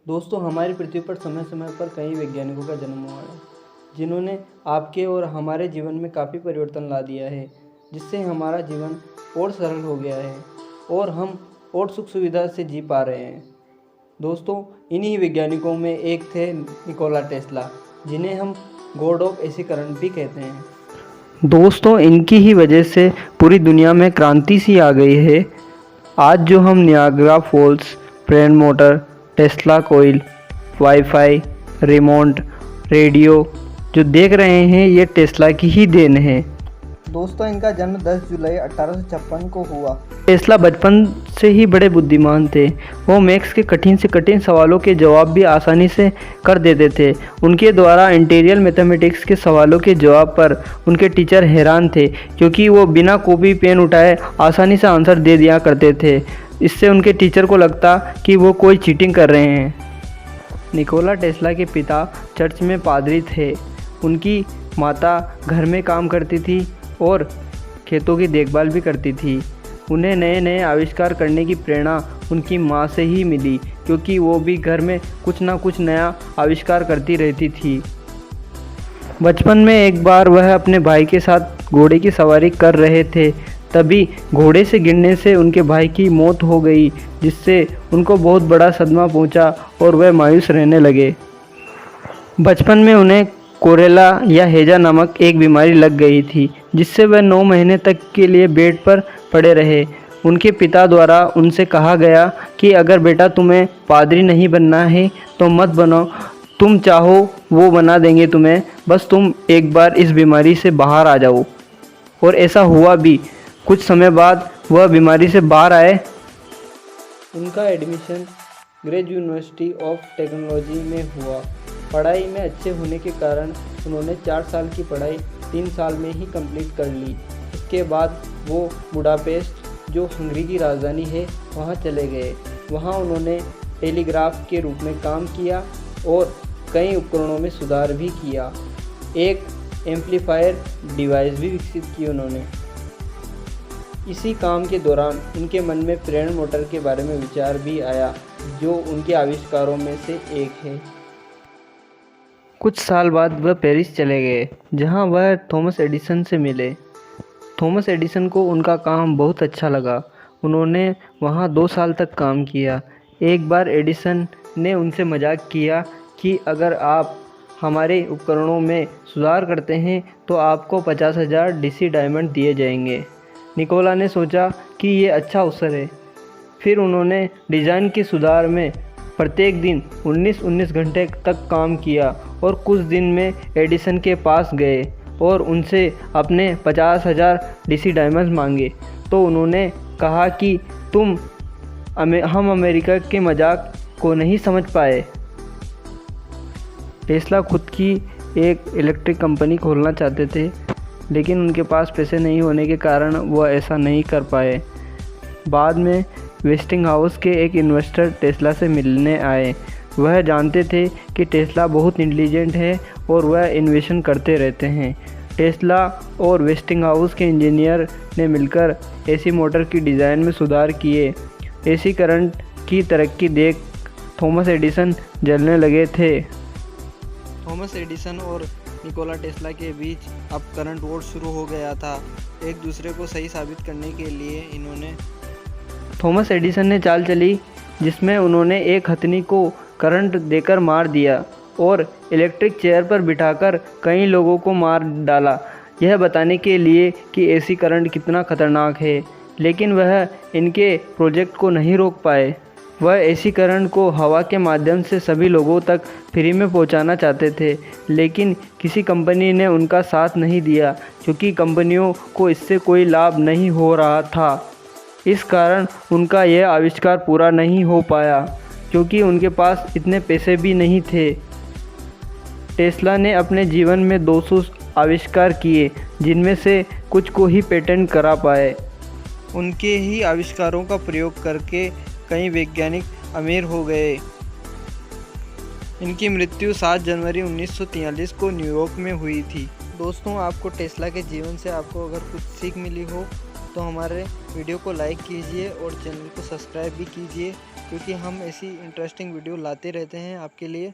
दोस्तों, हमारी पृथ्वी पर समय समय पर कई वैज्ञानिकों का जन्म हुआ है, जिन्होंने आपके और हमारे जीवन में काफ़ी परिवर्तन ला दिया है, जिससे हमारा जीवन और सरल हो गया है और हम और सुख सुविधा से जी पा रहे हैं। दोस्तों, इन्हीं वैज्ञानिकों में एक थे निकोला टेस्ला, जिन्हें हम गॉड ऑफ एसी करंट भी कहते हैं। दोस्तों, इनकी ही वजह से पूरी दुनिया में क्रांति सी आ गई है। आज जो हम नियाग्रा फॉल्स, प्रेन motor, Tesla coil, wifi, remote, radio जो देख रहे हैं, ये टेस्ला की ही देन है। दोस्तों, इनका जन्म 10 जुलाई 1856 को हुआ। टेस्ला बचपन से ही बड़े बुद्धिमान थे। वो मैथ्स के कठिन से कठिन सवालों के जवाब भी आसानी से कर देते थे। उनके द्वारा इंटीरियर मैथमेटिक्स के सवालों के जवाब पर उनके टीचर हैरान थे, क्योंकि वो बिना कॉपी पेन उठाए आसानी से आंसर दे दिया करते थे। इससे उनके टीचर को लगता कि वो कोई चीटिंग कर रहे हैं। निकोला टेस्ला के पिता चर्च में पादरी थे। उनकी माता घर में काम करती थी और खेतों की देखभाल भी करती थी। उन्हें नए नए आविष्कार करने की प्रेरणा उनकी माँ से ही मिली, क्योंकि वो भी घर में कुछ ना कुछ नया आविष्कार करती रहती थी। बचपन में एक बार वह अपने भाई के साथ घोड़े की सवारी कर रहे थे, तभी घोड़े से गिरने से उनके भाई की मौत हो गई, जिससे उनको बहुत बड़ा सदमा पहुंचा और वह मायूस रहने लगे। बचपन में उन्हें कोरेला या हैजा नामक एक बीमारी लग गई थी, जिससे वह 9 महीने तक के लिए बेड पर पड़े रहे। उनके पिता द्वारा उनसे कहा गया कि अगर बेटा तुम्हें पादरी नहीं बनना है तो मत बनो, तुम चाहो वो बना देंगे तुम्हें, बस तुम एक बार इस बीमारी से बाहर आ जाओ। और ऐसा हुआ भी। कुछ समय बाद वह बीमारी से बाहर आए। उनका admission Graz University of Technology में हुआ। पढ़ाई में अच्छे होने के कारण उन्होंने 4 साल की पढ़ाई 3 साल में ही कंप्लीट कर ली। इसके बाद वो बुडापेस्ट, जो हंगरी की राजधानी है, वहाँ चले गए। वहाँ उन्होंने टेलीग्राफ के रूप में काम किया और कई उपकरणों में सुधार भी किया। एक एम्पलीफायर डिवाइस भी विकसित की उन्होंने। इसी काम के दौरान उनके मन में प्रेरण मोटर के बारे में विचार भी आया, जो उनके आविष्कारों में से एक है। कुछ साल बाद वह पेरिस चले गए, जहां वह थॉमस एडिसन से मिले। थॉमस एडिसन को उनका काम बहुत अच्छा लगा। उन्होंने वहां 2 साल तक काम किया। एक बार एडिसन ने उनसे मजाक किया कि अगर आप हमारे उपकरणों में सुधार करते हैं तो आपको 50,000 डीसी डायमंड दिए जाएंगे। निकोला ने सोचा कि ये अच्छा अवसर है। फिर उन्होंने डिज़ाइन के सुधार में प्रत्येक दिन 19 घंटे तक काम किया और कुछ दिन में एडिसन के पास गए और उनसे अपने 50,000 डीसी डायमंड्स मांगे, तो उन्होंने कहा कि हम अमेरिका के मजाक को नहीं समझ पाए। टेस्ला खुद की एक इलेक्ट्रिक कंपनी खोलना चाहते थे, लेकिन उनके पास पैसे नहीं होने के कारण वह ऐसा नहीं कर पाए। बाद में वेस्टिंगहाउस के एक इन्वेस्टर टेस्ला से मिलने आए। वह जानते थे कि टेस्ला बहुत इंटेलिजेंट है और वह इन्वेशन करते रहते हैं। टेस्ला और वेस्टिंगहाउस के इंजीनियर ने मिलकर एसी मोटर की डिज़ाइन में सुधार किए। एसी करंट की तरक्की देख थॉमस एडिसन जलने लगे थे। थॉमस एडिसन और निकोला टेस्ला के बीच अब करंट वॉर शुरू हो गया था। एक दूसरे को सही साबित करने के लिए थॉमस एडिसन ने चाल चली, जिसमें उन्होंने एक हथनी को करंट देकर मार दिया और इलेक्ट्रिक चेयर पर बिठाकर कई लोगों को मार डाला, यह बताने के लिए कि एसी करंट कितना खतरनाक है। लेकिन वह इनके प्रोजेक्ट को नहीं रोक पाए। वह एसी करंट को हवा के माध्यम से सभी लोगों तक फ्री में पहुंचाना चाहते थे, लेकिन किसी कंपनी ने उनका साथ नहीं दिया, क्योंकि कंपनियों को इससे कोई लाभ नहीं हो रहा था। इस कारण उनका यह आविष्कार पूरा नहीं हो पाया, क्योंकि उनके पास इतने पैसे भी नहीं थे। टेस्ला ने अपने जीवन में 200 आविष्कार किए, जिनमें से कुछ को ही पेटेंट करा पाए। उनके ही आविष्कारों का प्रयोग करके कई वैज्ञानिक अमीर हो गए। इनकी मृत्यु 7 जनवरी 1943 को न्यूयॉर्क में हुई थी। दोस्तों, आपको टेस्ला के जीवन से आपको अगर कुछ सीख मिली हो तो हमारे वीडियो को लाइक कीजिए और चैनल को सब्सक्राइब भी कीजिए, क्योंकि हम ऐसी इंटरेस्टिंग वीडियो लाते रहते हैं आपके लिए।